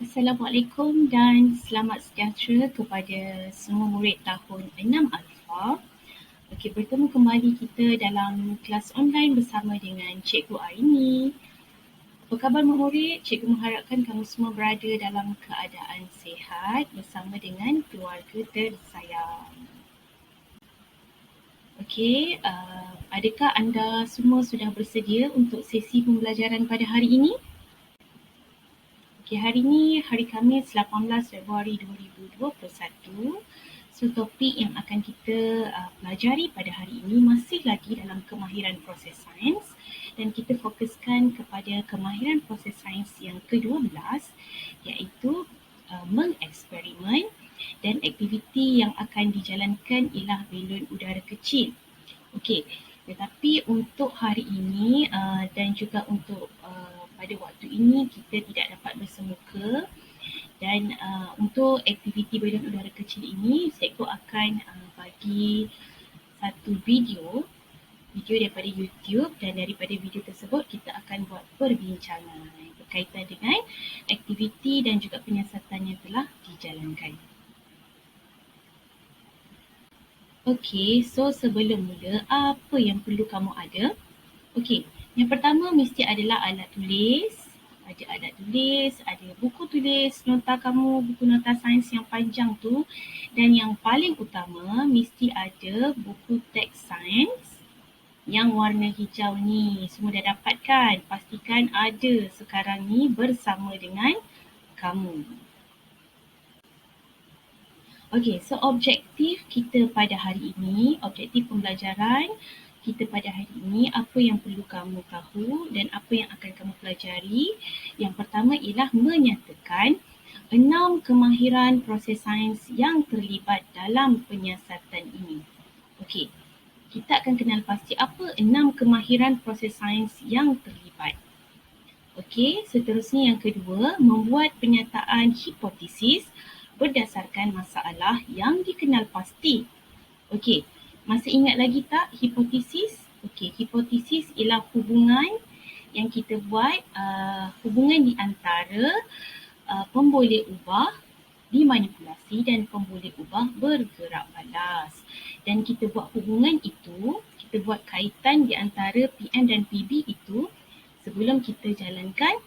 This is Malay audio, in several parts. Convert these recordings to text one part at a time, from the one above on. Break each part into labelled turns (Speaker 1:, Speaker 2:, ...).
Speaker 1: Assalamualaikum dan selamat sejahtera kepada semua murid tahun 6 Alpha. Okey, bertemu kembali kita dalam kelas online bersama dengan Cikgu Aini. Apa khabar murid? Cikgu mengharapkan kamu semua berada dalam keadaan sihat bersama dengan keluarga tersayang. Okey, adakah anda semua sudah bersedia untuk sesi pembelajaran pada hari ini? Okay, hari ini hari Khamis 18 Februari 2021. So topik yang akan kita pelajari pada hari ini masih lagi dalam kemahiran proses sains dan kita fokuskan kepada kemahiran proses sains yang ke-12 iaitu mengeksperimen dan aktiviti yang akan dijalankan ialah belon udara kecil. Okey, tetapi untuk hari ini dan juga untuk pada waktu ini kita tidak dapat bersemuka dan untuk aktiviti balon udara kecil ini cikgu akan bagi satu video daripada YouTube dan daripada video tersebut kita akan buat perbincangan berkaitan dengan aktiviti dan juga penyiasatan yang telah dijalankan. Okey, so sebelum mula, apa yang perlu kamu ada? Okey, yang pertama mesti adalah alat tulis. Ada alat tulis, ada buku tulis, nota kamu, buku nota sains yang panjang tu. Dan yang paling utama, mesti ada buku teks sains yang warna hijau ni. Semua dah dapat kan? Pastikan ada sekarang ni bersama dengan kamu. Okey, so objektif kita pada hari ini, objektif pembelajaran kita pada hari ini, apa yang perlu kamu tahu dan apa yang akan kamu pelajari. Yang pertama ialah menyatakan 6 kemahiran proses sains yang terlibat dalam penyiasatan ini. Okey, kita akan kenal pasti apa 6 kemahiran proses sains yang terlibat. Okey, seterusnya yang kedua, membuat penyataan hipotesis berdasarkan masalah yang dikenal pasti. Okey, masih ingat lagi tak hipotesis? Okey, hipotesis ialah hubungan yang kita buat, hubungan di antara pemboleh ubah dimanipulasi dan pemboleh ubah bergerak balas. Dan kita buat hubungan itu, kita buat kaitan di antara PM dan PB itu sebelum kita jalankan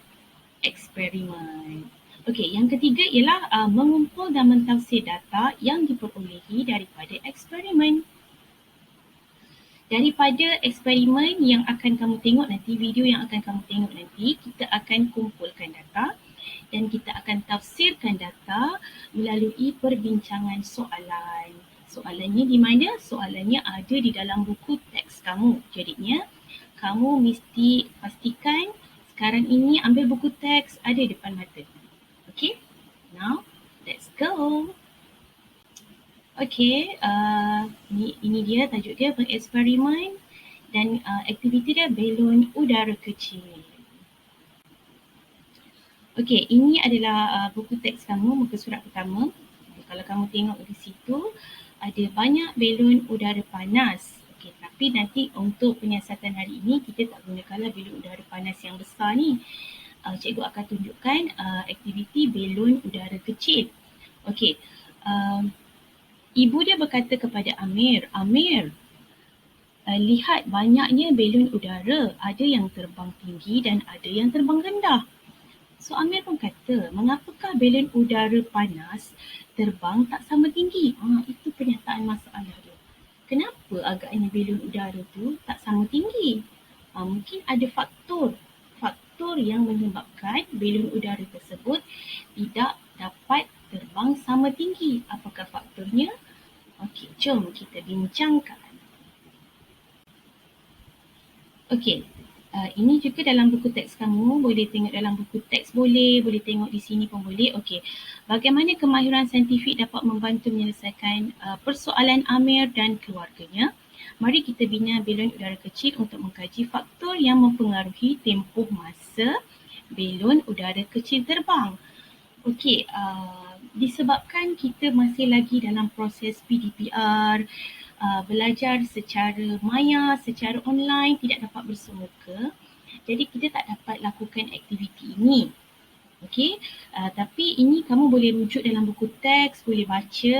Speaker 1: eksperimen. Okey, yang ketiga ialah mengumpul dan mentafsir data yang diperolehi daripada eksperimen. Daripada eksperimen yang akan kamu tengok nanti, video yang akan kamu tengok nanti, kita akan kumpulkan data dan kita akan tafsirkan data melalui perbincangan soalan. Soalannya di mana? Soalannya ada di dalam buku teks kamu. Jadinya, kamu mesti pastikan sekarang ini ambil buku teks ada depan mata. Okay, now let's go. Okay, ini dia tajuk dia mengeksperimen dan aktiviti dia belon udara kecil. Okay, ini adalah buku teks kamu, muka surat pertama. Kalau kamu tengok di situ, ada banyak belon udara panas. Okay, tapi nanti untuk penyiasatan hari ini, kita tak gunakanlah belon udara panas yang besar ni. Cikgu akan tunjukkan aktiviti belon udara kecil. Okey, ibu dia berkata kepada Amir, Amir, lihat banyaknya belon udara, ada yang terbang tinggi dan ada yang terbang rendah. So Amir pun kata, mengapakah belon udara panas terbang tak sama tinggi? Itu pernyataan masalah dia. Kenapa agaknya belon udara tu tak sama tinggi? Mungkin ada faktor yang menyebabkan belon udara tersebut tidak dapat terbang sama tinggi. Apakah faktornya? Okey, jom kita bincangkan. Okey, ini juga dalam buku teks kamu, boleh tengok dalam buku teks boleh tengok di sini pun boleh. Okey, bagaimana kemahiran saintifik dapat membantu menyelesaikan persoalan Amir dan keluarganya? Mari kita bina belon udara kecil untuk mengkaji faktor yang mempengaruhi tempoh masa belon udara kecil terbang. Okey, disebabkan kita masih lagi dalam proses PDPR, belajar secara maya, secara online, tidak dapat bersemuka. Jadi kita tak dapat lakukan aktiviti ini. Okey, tapi ini kamu boleh rujuk dalam buku teks, boleh baca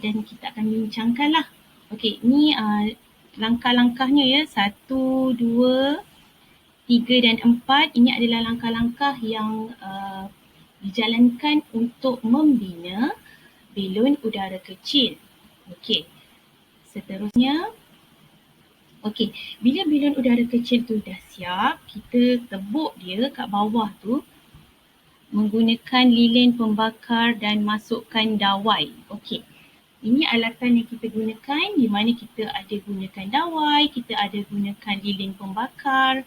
Speaker 1: dan kita akan bincangkan lah. Okey, ini langkah-langkahnya ya, 1, 2, 3 dan 4. Ini adalah langkah-langkah yang dijalankan untuk membina belon udara kecil. Okey, seterusnya. Okey, bila belon udara kecil tu dah siap, kita tebuk dia kat bawah tu menggunakan lilin pembakar dan masukkan dawai. Okey, ini alatan yang kita gunakan di mana kita ada gunakan dawai, kita ada gunakan lilin pembakar,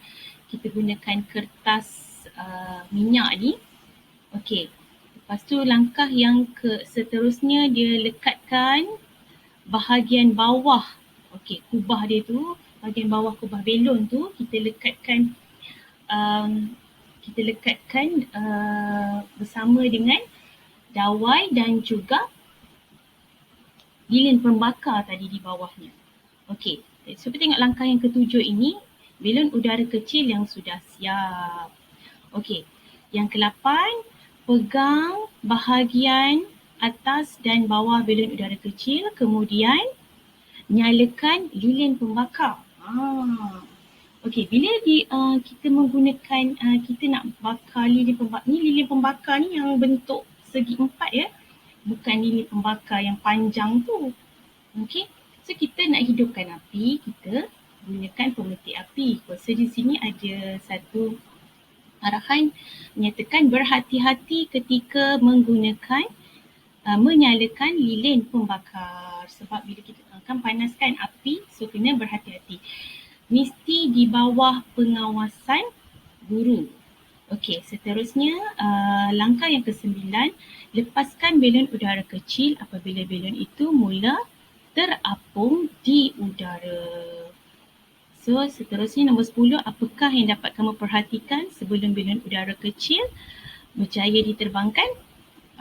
Speaker 1: kita gunakan kertas minyak ni. Okey, lepas tu langkah yang seterusnya dia lekatkan bahagian bawah. Okey, kubah dia tu, bahagian bawah kubah belon tu kita lekatkan bersama dengan dawai dan juga lilin pembakar tadi di bawahnya. Okey, so kita tengok langkah yang ketujuh ini, belon udara kecil yang sudah siap. Okey, yang ke-8, pegang bahagian atas dan bawah belon udara kecil, kemudian nyalakan lilin pembakar. Okey, bila kita menggunakan, kita nak bakar lilin pembakar ni yang bentuk segi 4 ya. Bukan lilin pembakar yang panjang tu. Okey, so kita nak hidupkan api, kita gunakan pemetik api. So di sini ada satu arahan menyatakan berhati-hati ketika menggunakan menyalakan lilin pembakar. Sebab bila kita akan panaskan api, so kena berhati-hati. Mesti di bawah pengawasan guru. Okey, seterusnya langkah yang ke-9, lepaskan belon udara kecil apabila belon itu mula terapung di udara. So seterusnya nombor 10, apakah yang dapat kamu perhatikan sebelum belon udara kecil berjaya diterbangkan?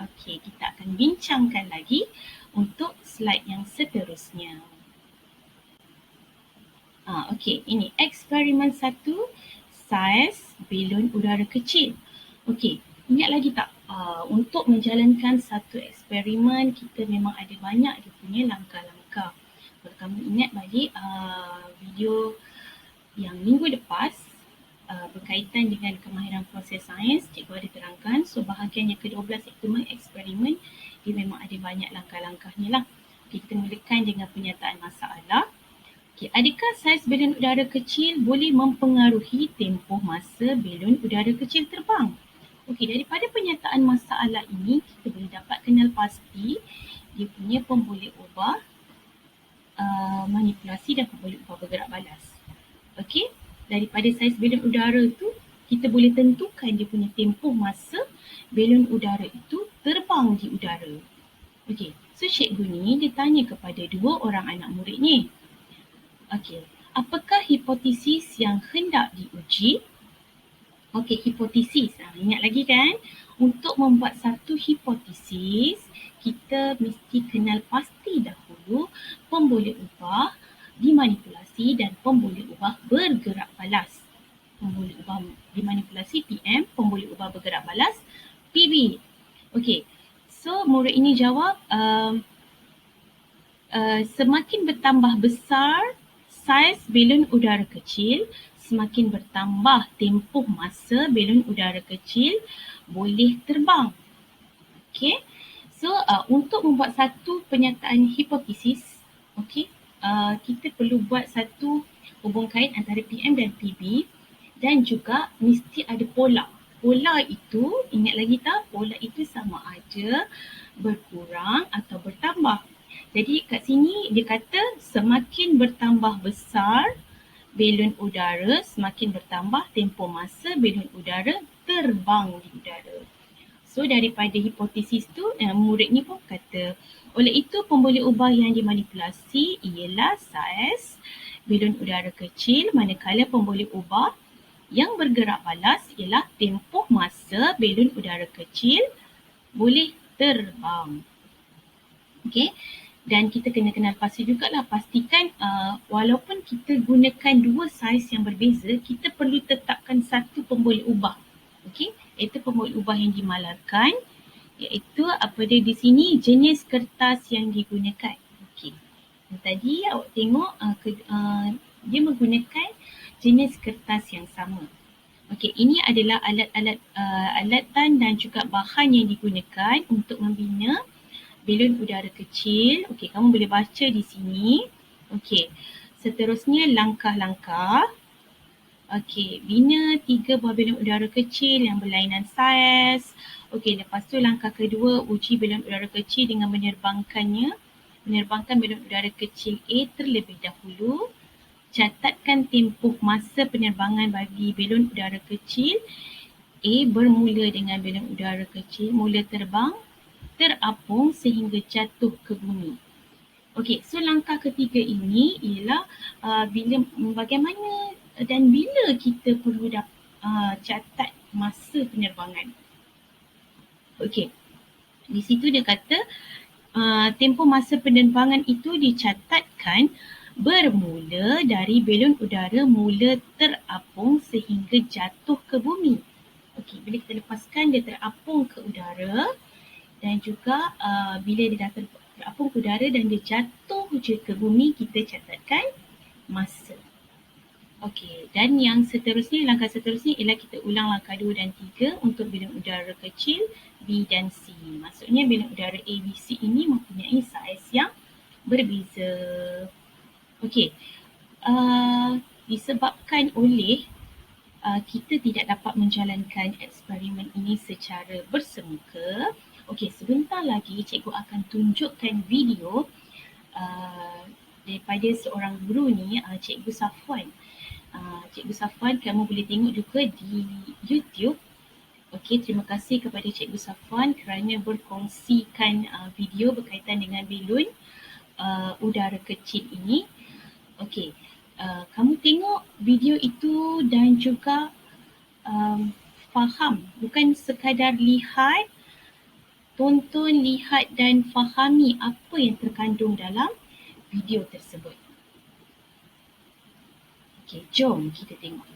Speaker 1: Okey, kita akan bincangkan lagi untuk slide yang seterusnya. Okey, ini eksperimen 1, saiz belon udara kecil. Okey, ingat lagi tak? Untuk menjalankan satu eksperimen, kita memang ada banyak dia punya langkah-langkah. Kalau kamu ingat balik video yang minggu lepas berkaitan dengan kemahiran proses sains, cikgu ada terangkan. So bahagian yang ke-12 iaitu mengeksperimen, dia memang ada banyak langkah-langkahnya lah. Okay, kita mulakan dengan penyataan masalah. Okay, adakah saiz belon udara kecil boleh mempengaruhi tempoh masa belon udara kecil terbang? Okey, daripada penyataan masalah ini, kita boleh dapat kenal pasti dia punya pemboleh ubah, manipulasi dan pemboleh ubah bergerak balas. Okey, daripada saiz belon udara tu, kita boleh tentukan dia punya tempoh masa belon udara itu terbang di udara. Okey, so cikgu ni dia tanya kepada 2 orang anak murid ni. Okey, apakah hipotesis yang hendak diuji? Okey, hipotesis. Ingat lagi kan? Untuk membuat satu hipotesis, kita mesti kenal pasti dahulu pemboleh ubah dimanipulasi dan pemboleh ubah bergerak balas. Pemboleh ubah dimanipulasi PM, pemboleh ubah bergerak balas PB. Okey, so murid ini jawab semakin bertambah besar saiz belon udara kecil, semakin bertambah tempoh masa belon udara kecil boleh terbang. Okey. So untuk membuat satu penyataan hipotesis, okey, kita perlu buat satu hubung kait antara PM dan PB dan juga mesti ada pola. Pola itu, ingat lagi tak? Pola itu sama ada berkurang atau bertambah. Jadi kat sini dia kata semakin bertambah besar belon udara, semakin bertambah tempoh masa belon udara terbang di udara. So daripada hipotesis tu, murid ni pun kata, oleh itu pemboleh ubah yang dimanipulasi ialah saiz belon udara kecil, manakala pemboleh ubah yang bergerak balas ialah tempoh masa belon udara kecil boleh terbang. Okey. Dan kita kena kenal pasti jugalah, pastikan walaupun kita gunakan 2 saiz yang berbeza, kita perlu tetapkan satu pemboleh ubah. Okey, iaitu pembuat ubah yang dimalarkan, iaitu apa dia di sini, jenis kertas yang digunakan. Okey. Tadi awak tengok dia menggunakan jenis kertas yang sama. Okey, ini adalah alatan dan juga bahan yang digunakan untuk membina belon udara kecil. Okey, kamu boleh baca di sini. Okey, seterusnya langkah-langkah. Okey, bina 3 buah belon udara kecil yang berlainan saiz. Okey, lepas tu langkah kedua, uji belon udara kecil dengan menerbangkan belon udara kecil A terlebih dahulu. Catatkan tempoh masa penerbangan bagi belon udara kecil A bermula dengan belon udara kecil mula terbang, terapung sehingga jatuh ke bumi. Okey, so langkah ketiga ini ialah bagaimana dan bila kita perlu catat masa penerbangan. Okey, di situ dia kata tempoh masa penerbangan itu dicatatkan bermula dari belon udara mula terapung sehingga jatuh ke bumi. Okey, bila kita lepaskan dia terapung ke udara dan juga bila dia dah terapung ke udara dan dia jatuh je ke bumi, kita catatkan masa. Okey, dan yang seterusnya, langkah seterusnya ialah kita ulang langkah 2 dan 3 untuk belon udara kecil B dan C. Maksudnya belon udara A, B, C ini mempunyai saiz yang berbeza. Okey, disebabkan oleh kita tidak dapat menjalankan eksperimen ini secara bersemuka. Okey, sebentar lagi cikgu akan tunjukkan video daripada seorang guru ni, Cikgu Safwan. Cikgu Safwan kamu boleh tengok juga di YouTube. Okey, terima kasih kepada Cikgu Safwan kerana berkongsikan video berkaitan dengan belon udara kecil ini. Okey, kamu tengok video itu dan juga faham, bukan sekadar lihat, tonton, lihat dan fahami apa yang terkandung dalam video tersebut. Okey, jom kita tengok.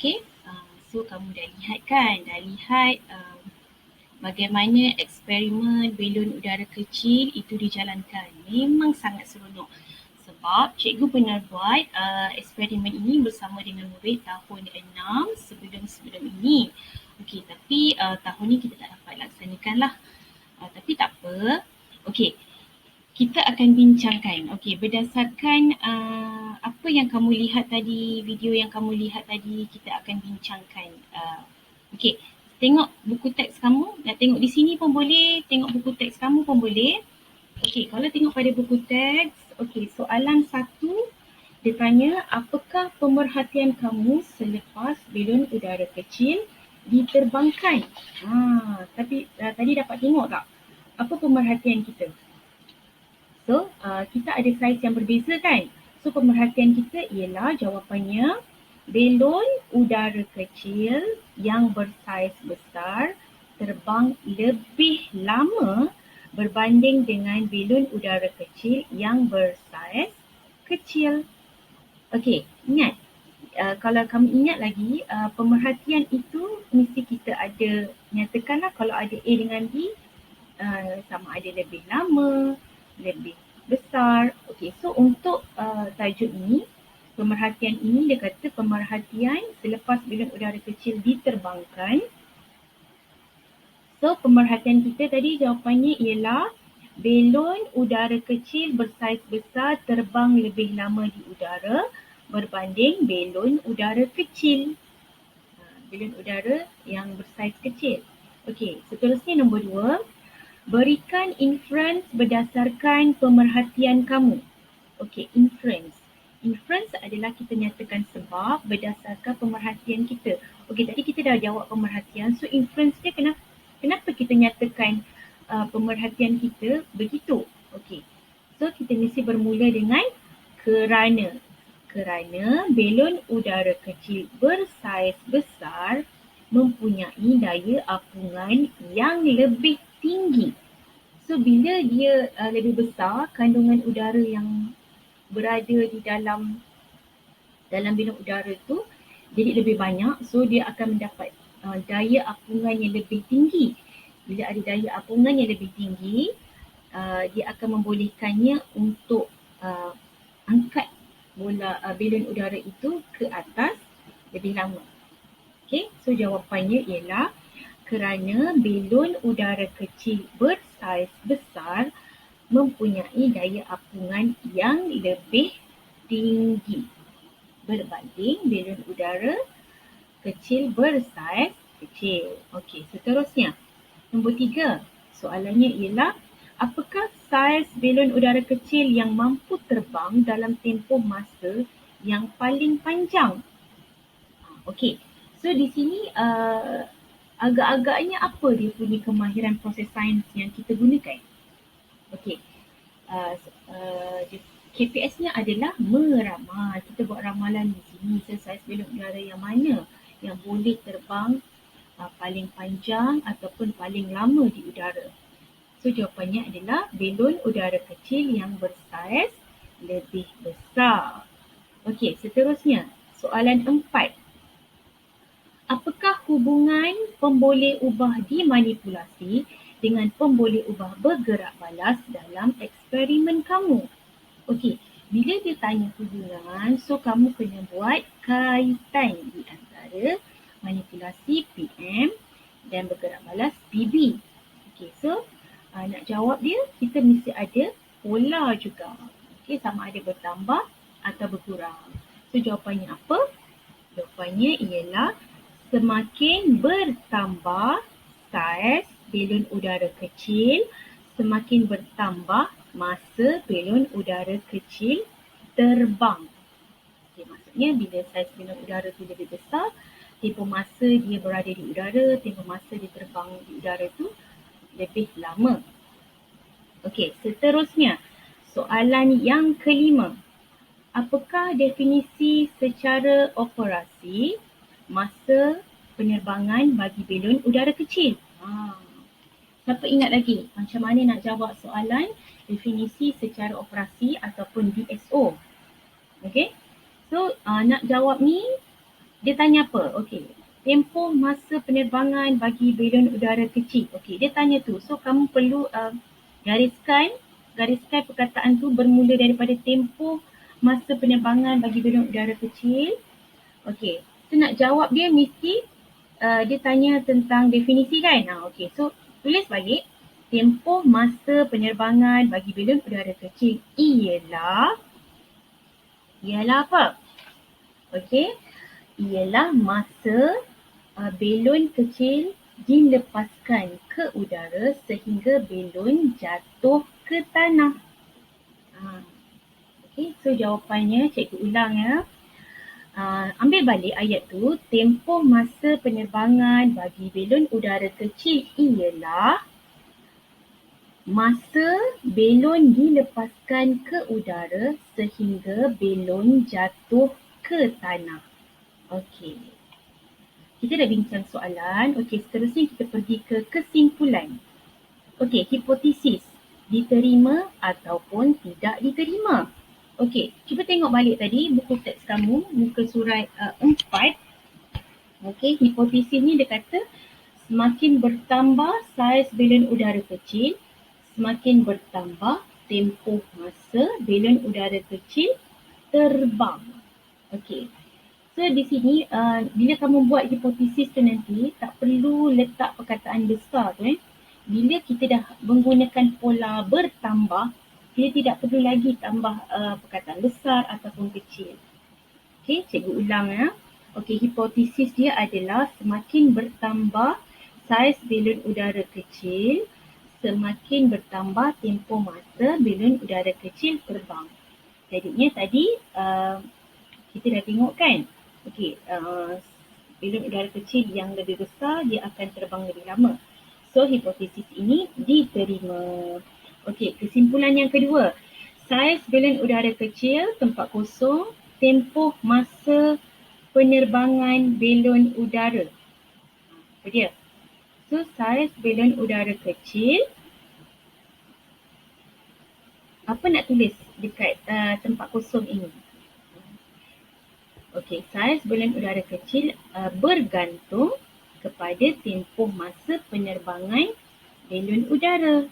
Speaker 1: Okey, so kamu dah lihat kan, bagaimana eksperimen belon udara kecil itu dijalankan. Memang sangat seronok sebab cikgu pernah buat eksperimen ini bersama dengan murid tahun 6 sebelum ini. Okey, tapi tahun ni kita tak dapat laksanakan lah. Tapi tak apa. Okey, kita akan bincangkan. Okey, berdasarkan apa yang kamu lihat tadi, video yang kamu lihat tadi, kita akan bincangkan. Okey, tengok buku teks kamu. Nak tengok di sini pun boleh, tengok buku teks kamu pun boleh. Okey, kalau tengok pada buku teks, okey, soalan 1 dia tanya, apakah pemerhatian kamu selepas belon udara kecil diterbangkan? Tapi tadi dapat tengok tak? Apa pemerhatian kita? So, kita ada saiz yang berbeza kan? So, pemerhatian kita ialah jawapannya belon udara kecil yang bersaiz besar terbang lebih lama berbanding dengan belon udara kecil yang bersaiz kecil. Okey, ingat. Kalau kamu ingat lagi, pemerhatian itu mesti kita ada nyatakanlah kalau ada A dengan B, sama ada lebih lama, lebih besar. Okey, so untuk tajuk ini, pemerhatian ini dia kata pemerhatian selepas belon udara kecil diterbangkan. So pemerhatian kita tadi jawapannya ialah belon udara kecil bersaiz besar terbang lebih lama di udara berbanding belon udara kecil. Belon udara yang bersaiz kecil. Okey, seterusnya nombor 2. Berikan inference berdasarkan pemerhatian kamu. Okey, inference. Inference adalah kita nyatakan sebab berdasarkan pemerhatian kita. Okey, tadi kita dah jawab pemerhatian. So, inference dia kenapa kita nyatakan pemerhatian kita begitu? Okey. So, kita mesti bermula dengan kerana. Kerana belon udara kecil bersaiz besar mempunyai daya apungan yang lebih tinggi. So bila dia lebih besar, kandungan udara yang berada di dalam belon udara tu jadi lebih banyak, so dia akan mendapat daya apungan yang lebih tinggi. Bila ada daya apungan yang lebih tinggi, dia akan membolehkannya untuk angkat belon udara itu ke atas lebih lama. Okay, so jawapannya ialah kerana belon udara kecil bersaiz besar mempunyai daya apungan yang lebih tinggi berbanding belon udara kecil bersaiz kecil. Okey, seterusnya. Nombor 3. Soalannya ialah apakah saiz belon udara kecil yang mampu terbang dalam tempoh masa yang paling panjang? Okey. So di sini agak-agaknya apa dia punya kemahiran proses sains yang kita gunakan? Okey. KPS-nya adalah meramal. Kita buat ramalan di sini. Saiz belon udara yang mana yang boleh terbang paling panjang ataupun paling lama di udara. So jawapannya adalah belon udara kecil yang bersaiz lebih besar. Okey, seterusnya. Soalan 4. Apakah hubungan pemboleh ubah dimanipulasi dengan pemboleh ubah bergerak balas dalam eksperimen kamu? Okey, bila dia tanya hubungan, so kamu kena buat kaitan di antara manipulasi PM dan bergerak balas PB. Okey, so nak jawab dia, kita mesti ada pola juga. Okey, sama ada bertambah atau berkurang. So jawapannya apa? Jawapannya ialah semakin bertambah saiz belon udara kecil, semakin bertambah masa belon udara kecil terbang. Okay, maksudnya bila saiz belon udara tu lebih besar, tempoh masa dia berada di udara, tempoh masa dia terbang di udara tu lebih lama. Okey, seterusnya. Soalan yang kelima. Apakah definisi secara operasi masa penerbangan bagi belon udara kecil? Siapa ingat lagi macam mana nak jawab soalan definisi secara operasi ataupun DSO? Okey. So nak jawab ni dia tanya apa? Okey. Tempoh masa penerbangan bagi belon udara kecil. Okey, dia tanya tu. So kamu perlu gariskan perkataan tu bermula daripada tempoh masa penerbangan bagi belon udara kecil. Okey. So nak jawab dia mesti dia tanya tentang definisi kan? Okey. So tulis balik tempoh masa penerbangan bagi belon udara kecil ialah apa? Okey, ialah masa belon kecil dilepaskan ke udara sehingga belon jatuh ke tanah. Okey, so jawapannya cikgu ulang ya. Ambil balik ayat tu, tempoh masa penerbangan bagi belon udara kecil ialah masa belon dilepaskan ke udara sehingga belon jatuh ke tanah. Okey. Kita dah bincang soalan. Okey, seterusnya kita pergi ke kesimpulan. Okey, hipotesis. Diterima ataupun tidak diterima. Okey, cuba tengok balik tadi buku teks kamu, muka surat 4. Okey, hipotesis ni dia kata semakin bertambah saiz belon udara kecil, semakin bertambah tempoh masa belon udara kecil terbang. Okey. So di sini bila kamu buat hipotesis tu nanti tak perlu letak perkataan besar tu Bila kita dah menggunakan pola bertambah, kita tidak perlu lagi tambah perkataan besar ataupun kecil. Okey, cikgu ulang ya. Okey, hipotesis dia adalah semakin bertambah saiz belon udara kecil, semakin bertambah tempoh masa belon udara kecil terbang. Jadinya tadi kita dah tengok kan. Okey, belon udara kecil yang lebih besar dia akan terbang lebih lama. So hipotesis ini diterima. Okey, kesimpulan yang kedua. Saiz belon udara kecil tempat kosong, tempoh masa penerbangan belon udara. Apa dia? So saiz belon udara kecil, apa nak tulis dekat tempat kosong ini? Okey, saiz belon udara kecil bergantung kepada tempoh masa penerbangan belon udara.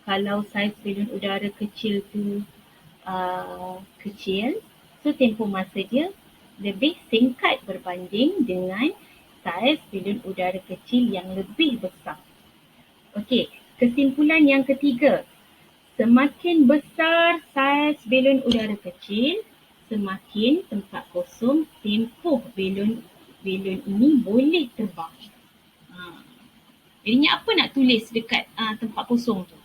Speaker 1: Kalau saiz belon udara kecil tu kecil, so tempoh masa dia lebih singkat berbanding dengan saiz belon udara kecil yang lebih besar. Okey, kesimpulan yang ketiga. Semakin besar saiz belon udara kecil, semakin tempat kosong tempoh belon ini boleh terbang. Jadinya apa nak tulis dekat tempat kosong tu?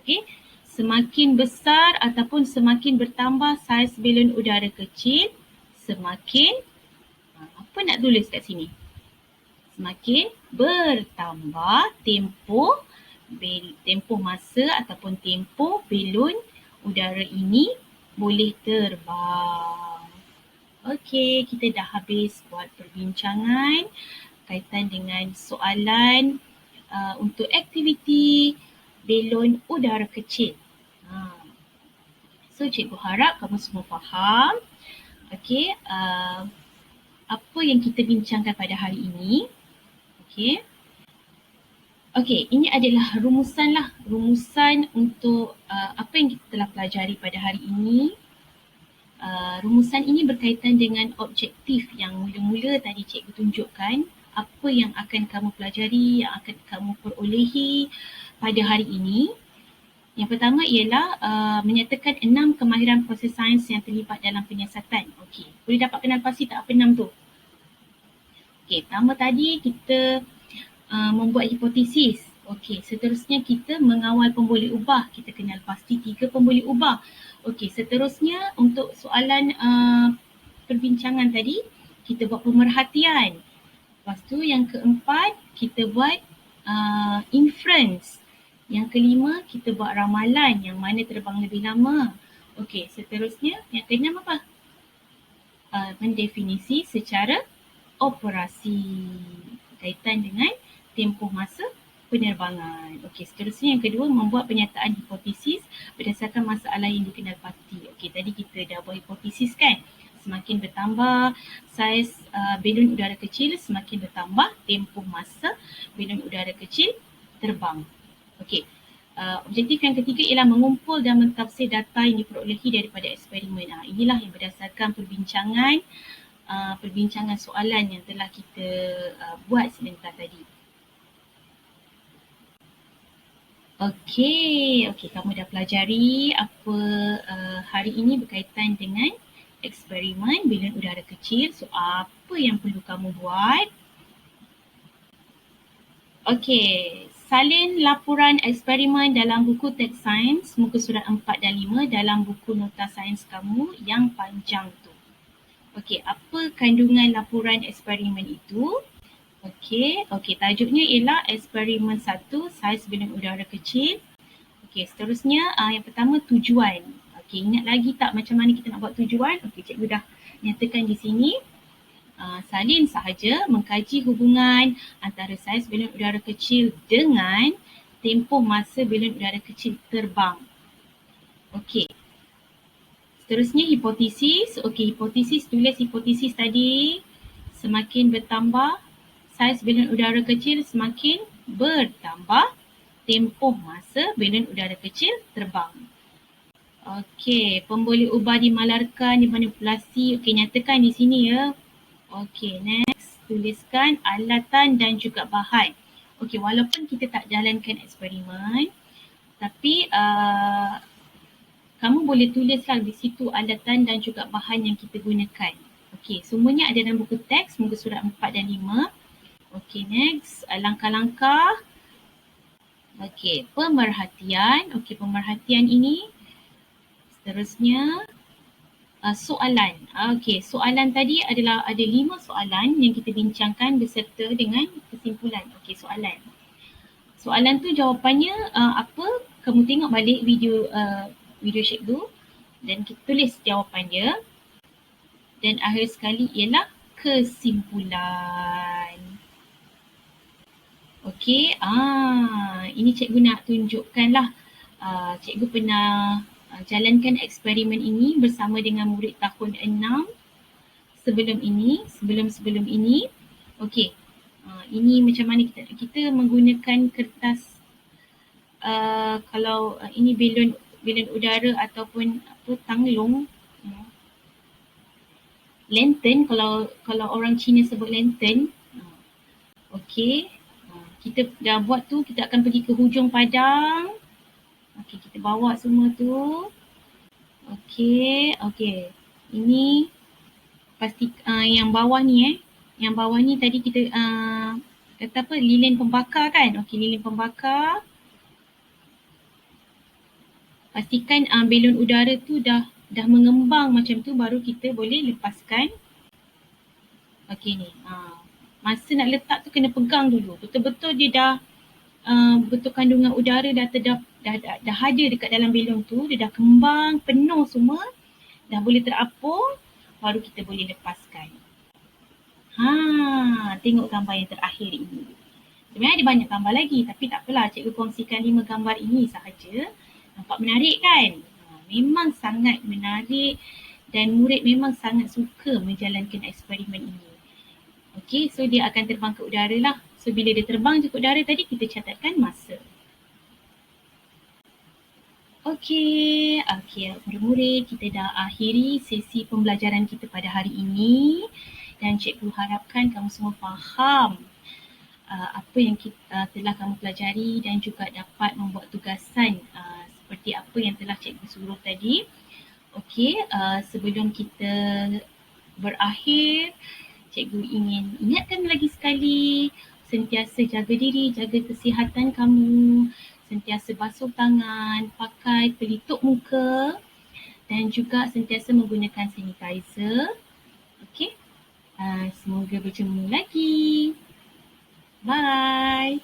Speaker 1: Okey, semakin besar ataupun semakin bertambah saiz belon udara kecil, semakin apa nak tulis kat sini? Semakin bertambah tempoh masa ataupun tempoh belon udara ini boleh terbang. Okey, kita dah habis buat perbincangan kaitan dengan soalan untuk aktiviti belon udara kecil. So cikgu harap kamu semua faham. Okey, apa yang kita bincangkan pada hari ini. Okey. Okey, ini adalah rumusan untuk apa yang kita telah pelajari pada hari ini. Rumusan ini berkaitan dengan objektif yang mula-mula tadi cikgu tunjukkan, apa yang akan kamu pelajari, yang akan kamu perolehi pada hari ini. Yang pertama ialah menyatakan 6 kemahiran proses sains yang terlibat dalam penyiasatan. Okey, boleh dapat kenal pasti tak apa 6 tu? Okey, pertama tadi kita membuat hipotesis. Okey, seterusnya kita mengawal pemboleh ubah. Kita kenal pasti 3 pemboleh ubah. Okey, seterusnya untuk soalan perbincangan tadi, kita buat pemerhatian. Lepas tu yang keempat, kita buat inference. Yang kelima, kita buat ramalan yang mana terbang lebih lama. Okey, seterusnya yang keenam apa? Mendefinisi secara operasi kaitan dengan tempoh masa penerbangan. Okey, seterusnya yang kedua, membuat penyataan hipotesis berdasarkan masalah yang dikenal pasti. Okey, tadi kita dah buat hipotesis kan? Semakin bertambah saiz belon udara kecil, semakin bertambah tempoh masa belon udara kecil terbang. Okey, objektif yang ketiga ialah mengumpul dan mentafsir data yang diperolehi daripada eksperimen. Inilah yang berdasarkan perbincangan soalan yang telah kita buat sebentar tadi. Okey, kamu dah pelajari apa hari ini berkaitan dengan eksperimen balon udara kecil. So, apa yang perlu kamu buat? Okey, salin laporan eksperimen dalam buku teks sains muka surat 4 dan 5 dalam buku nota sains kamu yang panjang tu. Okey, apa kandungan laporan eksperimen itu? Okey, tajuknya ialah eksperimen 1 saiz balon udara kecil. Okey, seterusnya yang pertama tujuan. Okey, ingat lagi tak macam mana kita nak buat tujuan? Okey, cikgu dah nyatakan di sini. Salin sahaja mengkaji hubungan antara saiz balon udara kecil dengan tempoh masa balon udara kecil terbang. Okey. Seterusnya hipotesis. Okey, hipotesis, tulis hipotesis tadi. Semakin bertambah saiz balon udara kecil semakin bertambah tempoh masa balon udara kecil terbang. Okey, pemboleh ubah dimalarkan, dimanipulasi. Okey, nyatakan di sini ya. Okey, next. Tuliskan alatan dan juga bahan. Okey, walaupun kita tak jalankan eksperimen, tapi kamu boleh tulislah di situ alatan dan juga bahan yang kita gunakan. Okey, semuanya ada dalam buku teks muka surat 4 dan 5. Okey, next. Langkah-langkah. Okey, pemerhatian. Okey, pemerhatian ini. Seterusnya, soalan. Okey, soalan tadi adalah ada 5 soalan yang kita bincangkan beserta dengan kesimpulan. Okey, soalan. Soalan tu jawapannya apa? Kamu tengok balik video cikgu dan kita tulis jawapan dia. Dan akhir sekali ialah kesimpulan. Okey, ini cikgu nak tunjukkanlah. Cikgu pernah jalankan eksperimen ini bersama dengan murid tahun 6 sebelum ini. Okey, ini macam mana kita menggunakan kertas kalau ini balon udara ataupun tanglung, lantern kalau orang Cina sebut lantern. Okey, kita dah buat tu, kita akan pergi ke hujung padang. Okey, kita bawa semua tu. Okey. Ini pasti yang bawah ni Yang bawah ni tadi kita kata apa? Lilin pembakar kan? Okey, lilin pembakar. Pastikan balon udara tu dah mengembang macam tu baru kita boleh lepaskan. Okey ni. Masa nak letak tu kena pegang dulu. Betul-betul dia dah betul kandungan udara dah ada dekat dalam balon tu, dia dah kembang penuh semua, dah boleh terapung, baru kita boleh lepaskan. Tengok gambar yang terakhir ini. Sebenarnya ada banyak gambar lagi tapi tak apalah, cikgu kongsikan 5 gambar ini sahaja. Nampak menarik kan? Memang sangat menarik dan murid memang sangat suka menjalankan eksperimen ini. Okey, so dia akan terbang ke udara lah. So bila dia terbang je ke udara tadi, kita catatkan masa. Okey, murid-murid, kita dah akhiri sesi pembelajaran kita pada hari ini dan cikgu harapkan kamu semua faham apa yang telah kamu pelajari dan juga dapat membuat tugasan seperti apa yang telah cikgu suruh tadi. Okey, sebelum kita berakhir, cikgu ingin ingatkan lagi sekali, sentiasa jaga diri, jaga kesihatan kamu, sentiasa basuh tangan, pakai pelitup muka dan juga sentiasa menggunakan sanitizer. Okey, semoga bertemu lagi. Bye.